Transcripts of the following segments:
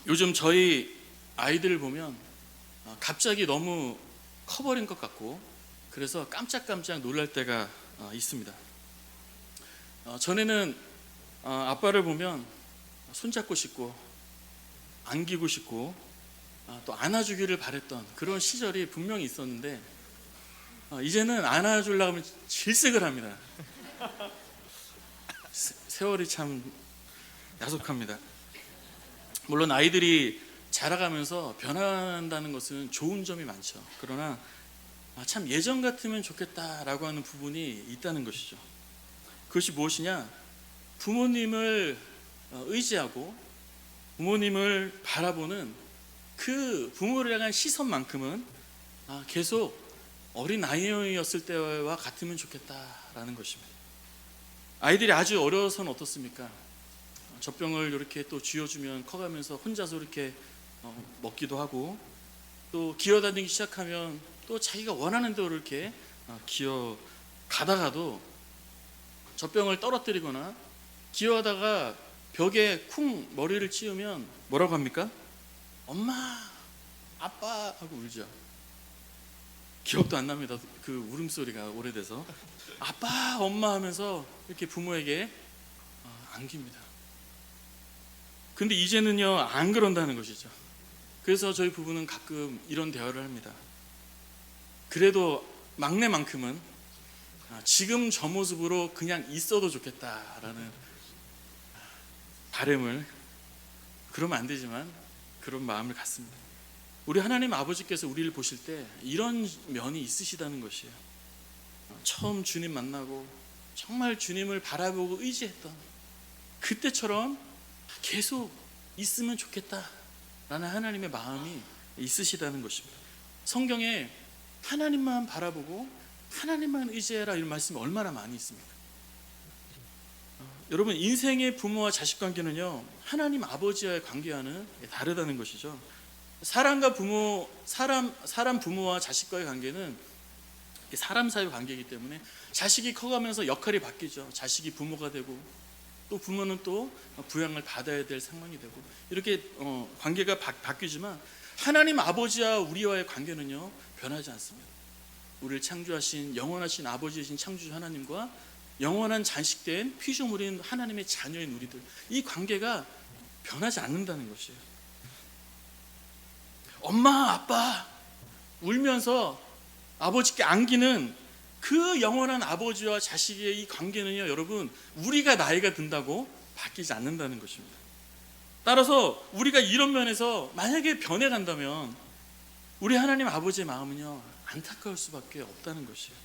요즘 저희 아이들을 보면 갑자기 너무 커버린 것 같고, 그래서 깜짝깜짝 놀랄 때가 있습니다. 전에는 아빠를 보면 손잡고 싶고 안기고 싶고 또 안아주기를 바랬던 그런 시절이 분명히 있었는데, 이제는 안아주려고 하면 질색을 합니다. 세월이 참 야속합니다. 물론 아이들이 자라가면서 변한다는 것은 좋은 점이 많죠. 그러나 참 예전 같으면 좋겠다라고 하는 부분이 있다는 것이죠. 그것이 무엇이냐? 부모님을 의지하고 부모님을 바라보는 그 부모를 향한 시선만큼은 계속 어린 아이였을 때와 같으면 좋겠다라는 것입니다. 아이들이 아주 어려서는 어떻습니까? 젖병을 이렇게 또 쥐어주면 커가면서 혼자서 이렇게 먹기도 하고, 또 기어다니기 시작하면 또 자기가 원하는 대로 이렇게 기어 가다가도 젖병을 떨어뜨리거나 기어하다가 벽에 쿵 머리를 찌우면 뭐라고 합니까? 엄마, 아빠 하고 울죠. 기억도 안 납니다. 그 울음소리가 오래돼서. 아빠, 엄마 하면서 이렇게 부모에게 안깁니다. 근데 이제는요, 안 그런다는 것이죠. 그래서 저희 부부는 가끔 이런 대화를 합니다. 그래도 막내만큼은 지금 저 모습으로 그냥 있어도 좋겠다라는 바람을, 그러면 안 되지만 그런 마음을 갖습니다. 우리 하나님 아버지께서 우리를 보실 때 이런 면이 있으시다는 것이에요. 처음 주님 만나고 정말 주님을 바라보고 의지했던 그때처럼 계속 있으면 좋겠다라는 하나님의 마음이 있으시다는 것입니다. 성경에 하나님만 바라보고 하나님만 의지해라 이런 말씀이 얼마나 많이 있습니까? 여러분, 인생의 부모와 자식 관계는요, 하나님 아버지와의 관계와는 다르다는 것이죠. 사람 부모와 자식과의 관계는 사람 사이의 관계이기 때문에 자식이 커가면서 역할이 바뀌죠. 자식이 부모가 되고 또 부모는 또 부양을 받아야 될 상황이 되고, 이렇게 관계가 바뀌지만 하나님 아버지와 우리와의 관계는요, 변하지 않습니다. 우리를 창조하신 영원하신 아버지이신 창조주 하나님과 영원한 자식된 피조물인 하나님의 자녀인 우리들, 이 관계가 변하지 않는다는 것이에요. 엄마, 아빠 울면서 아버지께 안기는 그 영원한 아버지와 자식의 이 관계는요, 여러분, 우리가 나이가 든다고 바뀌지 않는다는 것입니다. 따라서 우리가 이런 면에서 만약에 변해간다면 우리 하나님 아버지의 마음은요, 안타까울 수밖에 없다는 것이에요.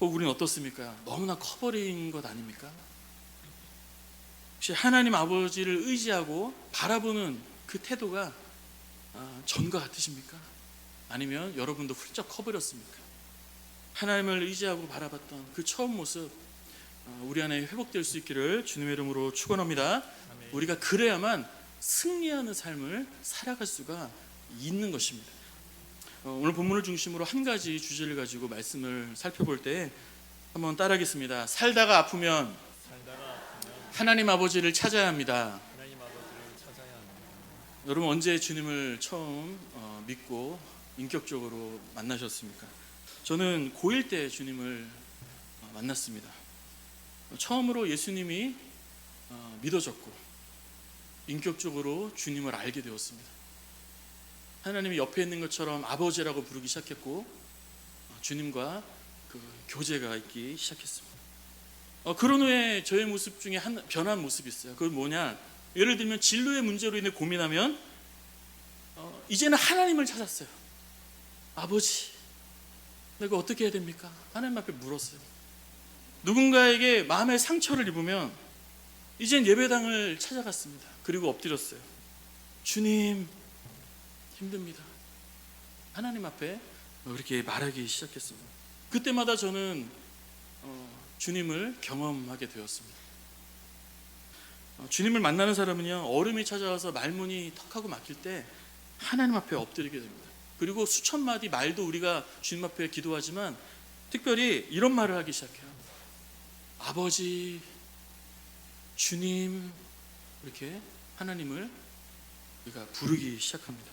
우리는 어떻습니까? 너무나 커버린 것 아닙니까? 혹시 하나님 아버지를 의지하고 바라보는 그 태도가 전과 같으십니까? 아니면 여러분도 훌쩍 커버렸습니까? 하나님을 의지하고 바라봤던 그 처음 모습, 우리 안에 회복될 수 있기를 주님의 이름으로 축원합니다. 아멘. 우리가 그래야만 승리하는 삶을 살아갈 수가 있는 것입니다. 오늘 본문을 중심으로 한 가지 주제를 가지고 말씀을 살펴볼 때 한번 따라하겠습니다. 살다가 아프면 하나님 아버지를 찾아야 합니다. 여러분, 언제 주님을 처음 믿고 인격적으로 만나셨습니까? 저는 고1 때 주님을 만났습니다. 처음으로 예수님이 믿어졌고 인격적으로 주님을 알게 되었습니다. 하나님이 옆에 있는 것처럼 아버지라고 부르기 시작했고 주님과 그 교제가 있기 시작했습니다. 그런 후에 저의 모습 중에 한 변한 모습이 있어요. 그건 뭐냐? 예를 들면 진로의 문제로 인해 고민하면 이제는 하나님을 찾았어요. 아버지, 내가 어떻게 해야 됩니까? 하나님 앞에 물었어요. 누군가에게 마음의 상처를 입으면 이젠 예배당을 찾아갔습니다. 그리고 엎드렸어요. 주님, 힘듭니다. 하나님 앞에 이렇게 말하기 시작했습니다. 그때마다 저는 주님을 경험하게 되었습니다. 주님을 만나는 사람은요, 얼음이 찾아와서 말문이 턱하고 막힐 때 하나님 앞에 엎드리게 됩니다. 그리고 수천 마디 말도 우리가 주님 앞에 기도하지만 특별히 이런 말을 하기 시작해요. 아버지, 주님, 이렇게 하나님을 우리가 부르기 시작합니다.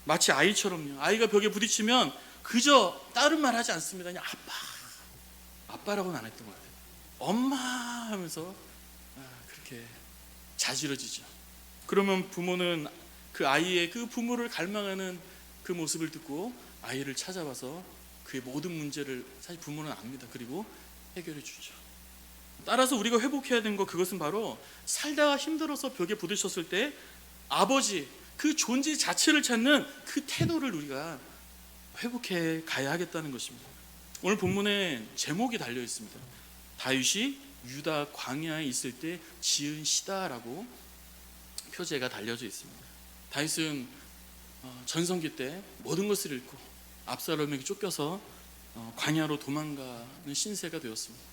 마치 아이처럼요. 아이가 벽에 부딪히면 그저 다른 말 하지 않습니다. 그냥 아빠라고는 안 했던 것 같아요. 엄마 하면서 그렇게 자지러지죠. 그러면 부모는 그 아이의 그 부모를 갈망하는 그 모습을 듣고 아이를 찾아와서 그의 모든 문제를 사실 부모는 압니다. 그리고 해결해 주죠. 따라서 우리가 회복해야 되는 것, 그것은 바로 살다가 힘들어서 벽에 부딪혔을 때 아버지, 그 존재 자체를 찾는 그 태도를 우리가 회복해 가야 하겠다는 것입니다. 오늘 본문에 제목이 달려 있습니다. 다윗이 유다 광야에 있을 때 지은 시다라고 표제가 달려져 있습니다. 다윗은 전성기 때 모든 것을 잃고 압살롬에게 쫓겨서 광야로 도망가는 신세가 되었습니다.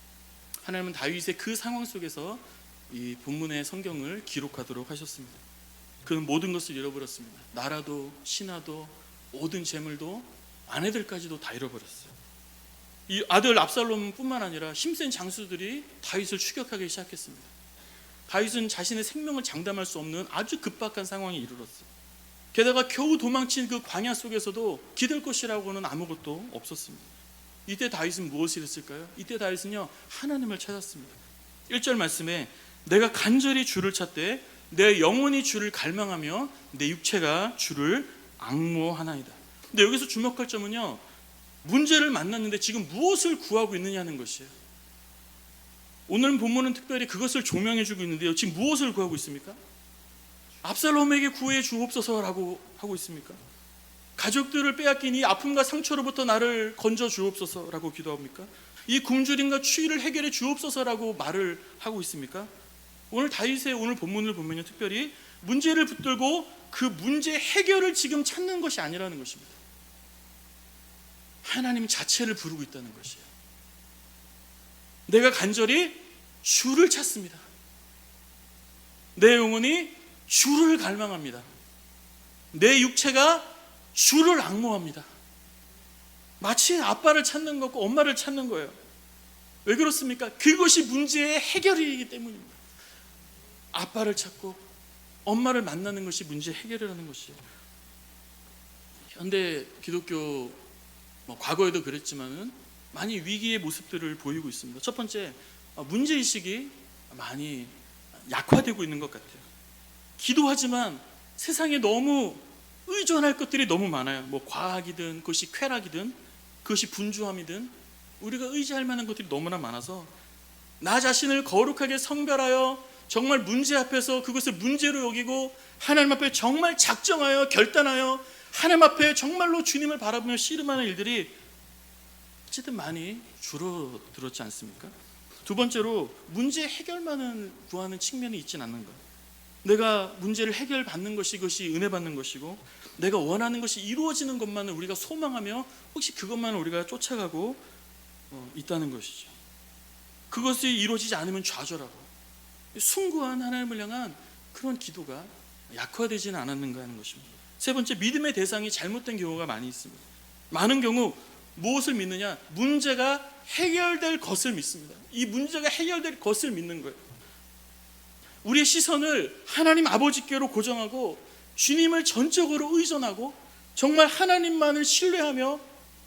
하나님은 다윗의 그 상황 속에서 이 본문의 성경을 기록하도록 하셨습니다. 그는 모든 것을 잃어버렸습니다. 나라도 신하도 모든 재물도 아내들까지도 다 잃어버렸어요. 이 아들 압살롬뿐만 아니라 힘센 장수들이 다윗을 추격하기 시작했습니다. 다윗은 자신의 생명을 장담할 수 없는 아주 급박한 상황에 이르렀어요. 게다가 겨우 도망친 그 광야 속에서도 기댈 것이라고는 아무것도 없었습니다. 이때 다윗은 무엇을 했을까요? 이때 다윗은요, 하나님을 찾았습니다. 1절 말씀에 내가 간절히 주를 찾되 내 영혼이 주를 갈망하며 내 육체가 주를 앙모하나이다. 근데 여기서 주목할 점은요, 문제를 만났는데 지금 무엇을 구하고 있느냐는 것이에요. 오늘 본문은 특별히 그것을 조명해 주고 있는데요, 지금 무엇을 구하고 있습니까? 압살롬에게 구해 주옵소서라고 하고 있습니까? 가족들을 빼앗긴 이 아픔과 상처로부터 나를 건져 주옵소서라고 기도합니까? 이 굶주림과 추위를 해결해 주옵소서라고 말을 하고 있습니까? 오늘 다윗의 오늘 본문을 보면요, 특별히 문제를 붙들고 그 문제 해결을 지금 찾는 것이 아니라는 것입니다. 하나님 자체를 부르고 있다는 것이에요. 내가 간절히 주를 찾습니다. 내 영혼이 주를 갈망합니다. 내 육체가 주를 앙모합니다. 마치 아빠를 찾는 것과 엄마를 찾는 거예요. 왜 그렇습니까? 그것이 문제의 해결이기 때문입니다. 아빠를 찾고 엄마를 만나는 것이 문제 해결이라는 것이에요. 현대 기독교 과거에도 그랬지만은 많이 위기의 모습들을 보이고 있습니다. 첫 번째, 문제의식이 많이 약화되고 있는 것 같아요. 기도하지만 세상에 너무 의존할 것들이 너무 많아요. 과학이든 그것이 쾌락이든 그것이 분주함이든 우리가 의지할 만한 것들이 너무나 많아서 나 자신을 거룩하게 성별하여 정말 문제 앞에서 그것을 문제로 여기고 하나님 앞에 정말 작정하여 결단하여 하나님 앞에 정말로 주님을 바라보며 씨름하는 일들이 어쨌든 많이 줄어들었지 않습니까? 두 번째로 문제 해결만을 구하는 측면이 있지는 않는 것. 내가 문제를 해결받는 것이 그것이 은혜 받는 것이고 내가 원하는 것이 이루어지는 것만을 우리가 소망하며 혹시 그것만을 우리가 쫓아가고 있다는 것이죠. 그것이 이루어지지 않으면 좌절하고 숭고한 하나님을 향한 그런 기도가 약화되지는 않았는가 하는 것입니다. 세 번째, 믿음의 대상이 잘못된 경우가 많이 있습니다. 많은 경우 무엇을 믿느냐? 문제가 해결될 것을 믿습니다. 이 문제가 해결될 것을 믿는 거예요. 우리의 시선을 하나님 아버지께로 고정하고 주님을 전적으로 의존하고 정말 하나님만을 신뢰하며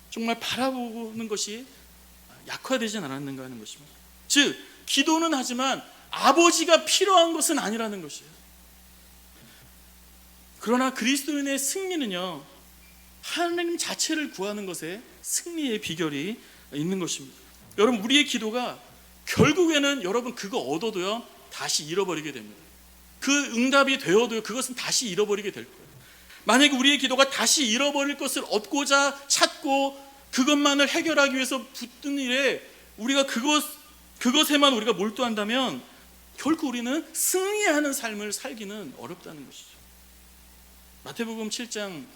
정말 바라보는 것이 약화되진 않았는가 하는 것입니다. 즉, 기도는 하지만 아버지가 필요한 것은 아니라는 것이에요. 그러나 그리스도인의 승리는요, 하나님 자체를 구하는 것에 승리의 비결이 있는 것입니다. 여러분, 우리의 기도가 결국에는 여러분 그거 얻어도요 다시 잃어버리게 됩니다. 그 응답이 되어도요 그것은 다시 잃어버리게 될 거예요. 만약에 우리의 기도가 다시 잃어버릴 것을 얻고자 찾고 그것만을 해결하기 위해서 붙든 일에 우리가 그것에만 우리가 몰두한다면 결국 우리는 승리하는 삶을 살기는 어렵다는 것이죠. 마태복음 7장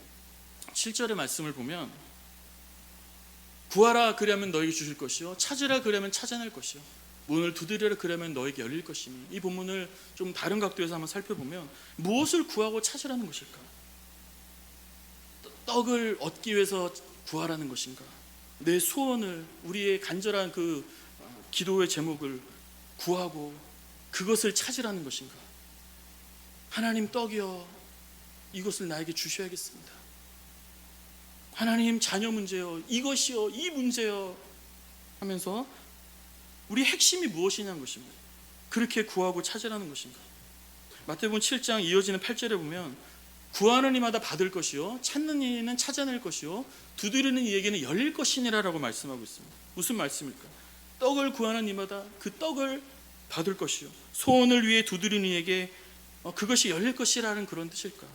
7절의 말씀을 보면 구하라 그리하면 너에게 주실 것이요 찾으라 그리하면 찾아낼 것이요 문을 두드리라 그러면 너에게 열릴 것이니, 이 본문을 좀 다른 각도에서 한번 살펴보면 무엇을 구하고 찾으라는 것일까? 떡을 얻기 위해서 구하라는 것인가? 내 소원을, 우리의 간절한 그 기도의 제목을 구하고 그것을 찾으라는 것인가? 하나님, 떡이여, 이것을 나에게 주셔야겠습니다. 하나님, 자녀 문제요, 이것이요, 이 문제요 하면서 우리 핵심이 무엇이냐는 것입니다. 그렇게 구하고 찾으라는 것입니다. 마태복음 7장 이어지는 8절에 보면 구하는 이마다 받을 것이요 찾는 이는 찾아낼 것이요 두드리는 이에게는 열릴 것이니라라고 말씀하고 있습니다. 무슨 말씀일까? 떡을 구하는 이마다 그 떡을 받을 것이요 소원을 위해 두드리는 이에게 그것이 열릴 것이라는 그런 뜻일까?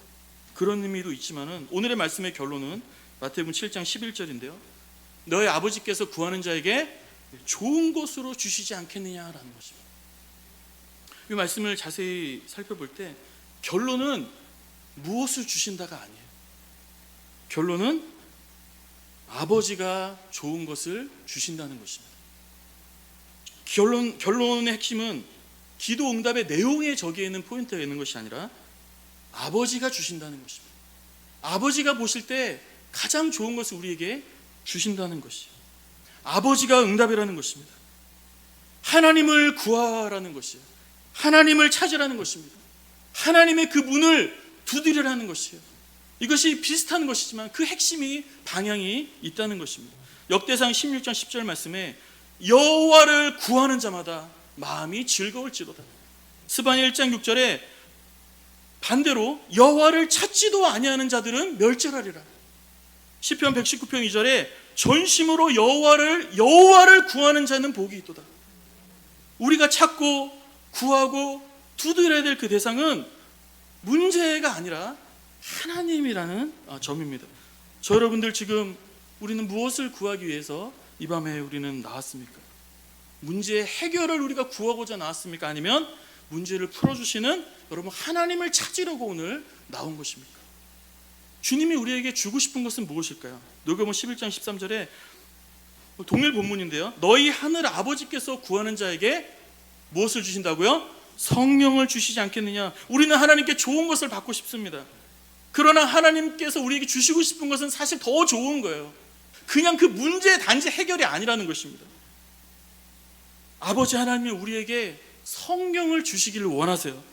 그런 의미도 있지만은 오늘의 말씀의 결론은 마태복음 7장 11절인데요. 너희 아버지께서 구하는 자에게 좋은 것으로 주시지 않겠느냐라는 것입니다. 이 말씀을 자세히 살펴볼 때 결론은 무엇을 주신다가 아니에요. 결론은 아버지가 좋은 것을 주신다는 것입니다. 결론의 핵심은 기도 응답의 내용에 적혀 있는 포인트가 있는 것이 아니라 아버지가 주신다는 것입니다. 아버지가 보실 때 가장 좋은 것을 우리에게 주신다는 것이 아버지가 응답이라는 것입니다. 하나님을 구하라는 것이에요. 하나님을 찾으라는 것입니다. 하나님의 그 문을 두드리라는 것이에요. 이것이 비슷한 것이지만 그 핵심이 방향이 있다는 것입니다. 역대상 16장 10절 말씀에 여호와를 구하는 자마다 마음이 즐거울지로다. 스바냐 1장 6절에 반대로 여호와를 찾지도 아니하는 자들은 멸절하리라. 시편 119편 2절에 전심으로 여호와를 구하는 자는 복이 있도다. 우리가 찾고 구하고 두드려야 될 그 대상은 문제가 아니라 하나님이라는 점입니다. 저 여러분들 지금 우리는 무엇을 구하기 위해서 이 밤에 우리는 나왔습니까? 문제의 해결을 우리가 구하고자 나왔습니까? 아니면 문제를 풀어주시는 여러분 하나님을 찾으려고 오늘 나온 것입니까? 주님이 우리에게 주고 싶은 것은 무엇일까요? 누가복음 11장 13절에 동일 본문인데요. 너희 하늘 아버지께서 구하는 자에게 무엇을 주신다고요? 성령을 주시지 않겠느냐. 우리는 하나님께 좋은 것을 받고 싶습니다. 그러나 하나님께서 우리에게 주시고 싶은 것은 사실 더 좋은 거예요. 그냥 그 문제의 단지 해결이 아니라는 것입니다. 아버지 하나님이 우리에게 성령을 주시기를 원하세요.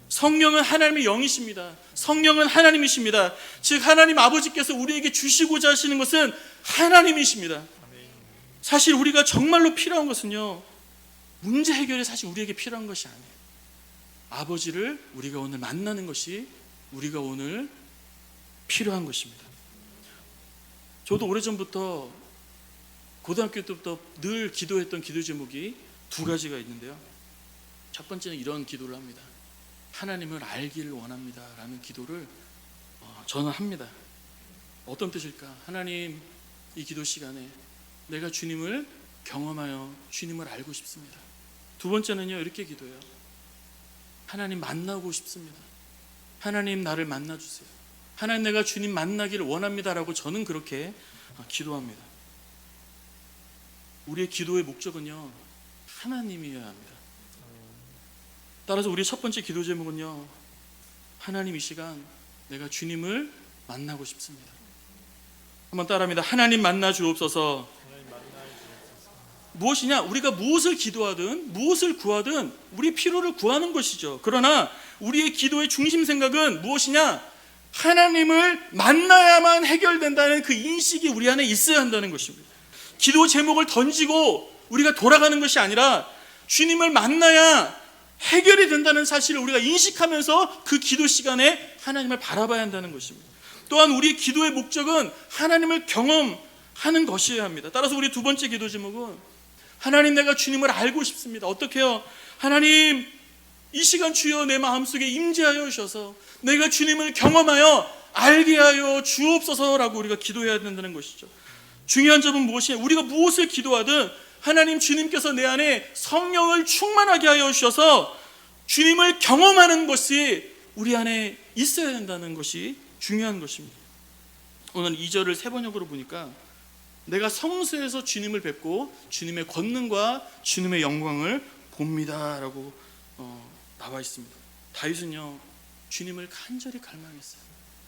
성령은 하나님의 영이십니다. 성령은 하나님이십니다. 즉 하나님 아버지께서 우리에게 주시고자 하시는 것은 하나님이십니다. 사실 우리가 정말로 필요한 것은요, 문제 해결이 사실 우리에게 필요한 것이 아니에요. 아버지를 우리가 오늘 만나는 것이 우리가 오늘 필요한 것입니다. 저도 오래전부터 고등학교 때부터 늘 기도했던 기도 제목이 두 가지가 있는데요. 첫 번째는 이런 기도를 합니다. 하나님을 알기를 원합니다 라는 기도를 저는 합니다. 어떤 뜻일까? 하나님, 이 기도 시간에 내가 주님을 경험하여 주님을 알고 싶습니다. 두 번째는요, 이렇게 기도해요. 하나님 만나고 싶습니다. 하나님 나를 만나주세요. 하나님 내가 주님 만나기를 원합니다 라고 저는 그렇게 기도합니다. 우리의 기도의 목적은요, 하나님이어야 합니다. 따라서 우리의 첫 번째 기도 제목은요, 하나님 이 시간 내가 주님을 만나고 싶습니다. 한번 따라합니다. 하나님 만나 주옵소서. 무엇이냐? 우리가 무엇을 기도하든 무엇을 구하든 우리의 필요를 구하는 것이죠. 그러나 우리의 기도의 중심 생각은 무엇이냐? 하나님을 만나야만 해결된다는 그 인식이 우리 안에 있어야 한다는 것입니다. 기도 제목을 던지고 우리가 돌아가는 것이 아니라 주님을 만나야 해결이 된다는 사실을 우리가 인식하면서 그 기도 시간에 하나님을 바라봐야 한다는 것입니다. 또한 우리의 기도의 목적은 하나님을 경험하는 것이어야 합니다. 따라서 우리 두 번째 기도 제목은 하나님 내가 주님을 알고 싶습니다. 어떻게 해요? 하나님 이 시간 주여 내 마음속에 임재하여 주셔서 내가 주님을 경험하여 알게 하여 주옵소서라고 우리가 기도해야 된다는 것이죠. 중요한 점은 무엇이냐? 우리가 무엇을 기도하든 하나님 주님께서 내 안에 성령을 충만하게 하여 주셔서 주님을 경험하는 것이 우리 안에 있어야 된다는 것이 중요한 것입니다. 오늘 2절을 세 번역으로 보니까 내가 성소에서 주님을 뵙고 주님의 권능과 주님의 영광을 봅니다 라고 나와 있습니다. 다윗은요, 주님을 간절히 갈망했어요.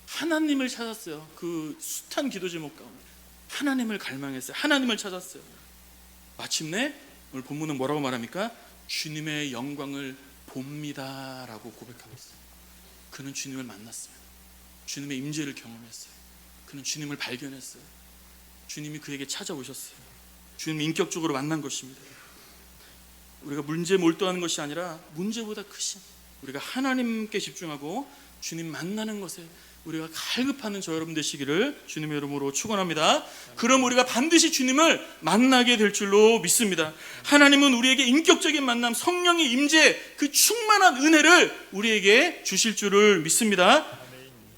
하나님을 찾았어요. 그 숱한 기도 제목 가운데 하나님을 갈망했어요. 하나님을 찾았어요. 마침내 오늘 본문은 뭐라고 말합니까? 주님의 영광을 봅니다 라고 고백하고 있어요. 그는 주님을 만났습니다. 주님의 임재를 경험했어요. 그는 주님을 발견했어요. 주님이 그에게 찾아오셨어요. 주님을 인격적으로 만난 것입니다. 우리가 문제에 몰두하는 것이 아니라 문제보다 크신, 우리가 하나님께 집중하고 주님 만나는 것에 우리가 갈급하는 저 여러분 되시기를 주님의 이름으로 축원합니다. 그럼 우리가 반드시 주님을 만나게 될 줄로 믿습니다. 하나님은 우리에게 인격적인 만남, 성령의 임재, 그 충만한 은혜를 우리에게 주실 줄을 믿습니다.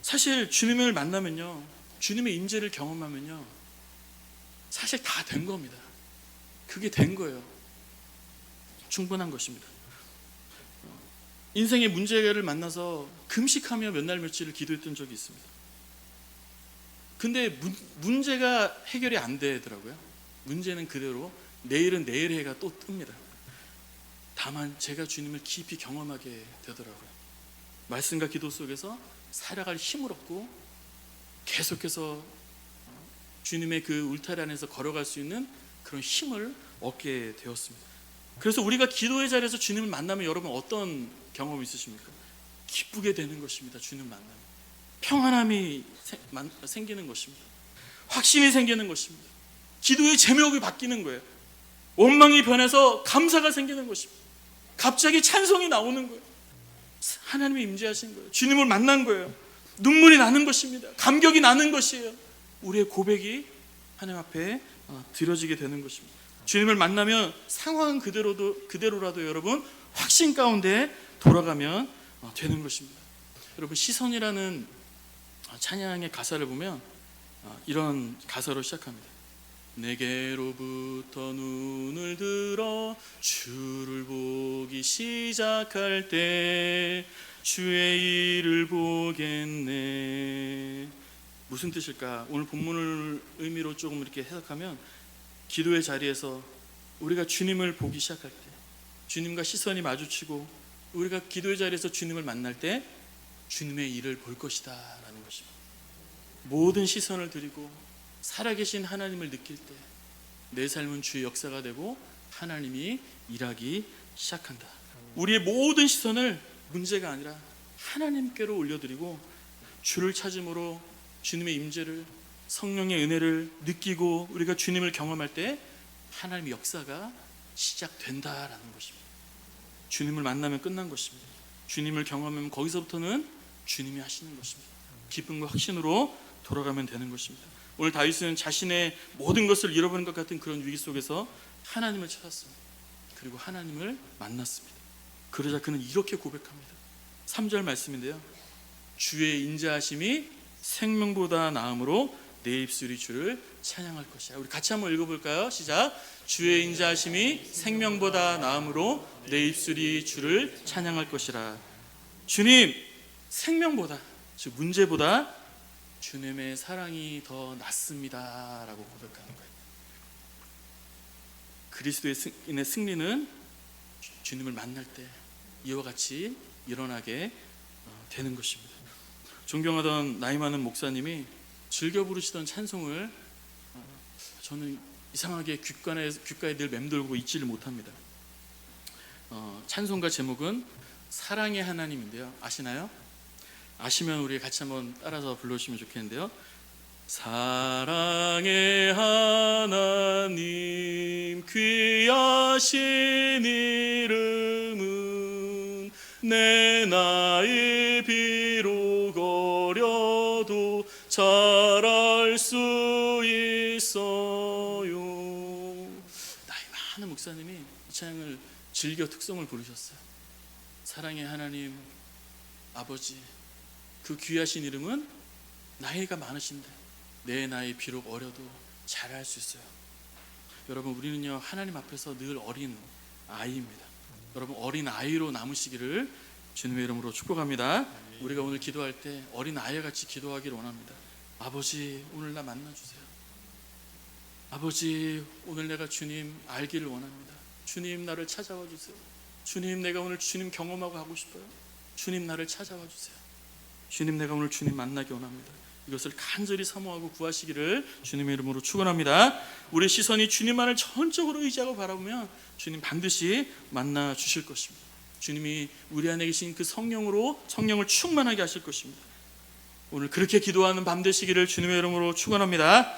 사실 주님을 만나면요, 주님의 임재를 경험하면요, 사실 다 된 겁니다. 그게 된 거예요. 충분한 것입니다. 인생의 문제를 만나서 금식하며 몇 날 며칠을 기도했던 적이 있습니다. 근데 문제가 해결이 안 되더라고요. 문제는 그대로, 내일은 내일의 해가 또 뜹니다. 다만 제가 주님을 깊이 경험하게 되더라고요. 말씀과 기도 속에서 살아갈 힘을 얻고 계속해서 주님의 그 울타리 안에서 걸어갈 수 있는 그런 힘을 얻게 되었습니다. 그래서 우리가 기도의 자리에서 주님을 만나면 여러분 어떤 경험이 있으십니까? 기쁘게 되는 것입니다. 주님 만나면 평안함이 생기는 것입니다. 확신이 생기는 것입니다. 기도의 제목이 바뀌는 거예요. 원망이 변해서 감사가 생기는 것입니다. 갑자기 찬송이 나오는 거예요. 하나님이 임재하신 거예요. 주님을 만난 거예요. 눈물이 나는 것입니다. 감격이 나는 것이에요. 우리의 고백이 하나님 앞에 드려지게 되는 것입니다. 주님을 만나면 상황은 그대로라도 여러분 확신 가운데 돌아가면 되는 것입니다. 여러분, 시선이라는 찬양의 가사를 보면 이런 가사로 시작합니다. 내게로부터 눈을 들어 주를 보기 시작할 때 주의 일을 보겠네. 무슨 뜻일까? 오늘 본문을 의미로 조금 이렇게 해석하면, 기도의 자리에서 우리가 주님을 보기 시작할 때, 주님과 시선이 마주치고 우리가 기도의 자리에서 주님을 만날 때 주님의 일을 볼 것이다 라는 것입니다. 모든 시선을 드리고 살아계신 하나님을 느낄 때 내 삶은 주의 역사가 되고 하나님이 일하기 시작한다. 우리의 모든 시선을 문제가 아니라 하나님께로 올려드리고 주를 찾음으로 주님의 임재를, 성령의 은혜를 느끼고 우리가 주님을 경험할 때 하나님의 역사가 시작된다라는 것입니다. 주님을 만나면 끝난 것입니다. 주님을 경험하면 거기서부터는 주님이 하시는 것입니다. 기쁨과 확신으로 돌아가면 되는 것입니다. 오늘 다윗은 자신의 모든 것을 잃어버린 것 같은 그런 위기 속에서 하나님을 찾았습니다. 그리고 하나님을 만났습니다. 그러자 그는 이렇게 고백합니다. 3절 말씀인데요, 주의 인자하심이 생명보다 나음으로 내 입술이 주를 찬양할 것이야. 우리 같이 한번 읽어볼까요? 시작. 주의 인자하심이 생명보다 나음으로 내 입술이 주를 찬양할 것이라. 주님, 생명보다, 즉 문제보다 주님의 사랑이 더 낫습니다 라고 고백하는 거예요. 그리스도의 승리는 주님을 만날 때 이와 같이 일어나게 되는 것입니다. 존경하던 나이 많은 목사님이 즐겨 부르시던 찬송을 저는 이상하게 귓가에 늘 맴돌고 잊지를 못합니다. 찬송가 제목은 사랑의 하나님인데요. 아시나요? 아시면 우리 같이 한번 따라서 불러주시면 좋겠는데요. 사랑의 하나님 귀하신 이름은 내 나이 비록 어려도 잘 알 수 있어요. 나이 많은 목사님이 이 찬양을 즐겨 특성을 부르셨어요. 사랑의 하나님 아버지, 그 귀하신 이름은 나이가 많으신데 내 나이 비록 어려도 잘 알 수 있어요. 여러분, 우리는요 하나님 앞에서 늘 어린 아이입니다. 여러분, 어린 아이로 남으시기를 주님의 이름으로 축복합니다. 우리가 오늘 기도할 때 어린 아이와 같이 기도하기를 원합니다. 아버지, 오늘 나 만나주세요. 아버지, 오늘 내가 주님 알기를 원합니다. 주님, 나를 찾아와 주세요. 주님, 내가 오늘 주님 경험하고 하고 싶어요. 주님, 나를 찾아와 주세요. 주님, 내가 오늘 주님 만나기 원합니다. 이것을 간절히 사모하고 구하시기를 주님의 이름으로 축원합니다. 우리 시선이 주님만을 전적으로 의지하고 바라보면 주님 반드시 만나 주실 것입니다. 주님이 우리 안에 계신 그 성령으로 성령을 충만하게 하실 것입니다. 오늘 그렇게 기도하는 밤 되시기를 주님의 이름으로 축원합니다.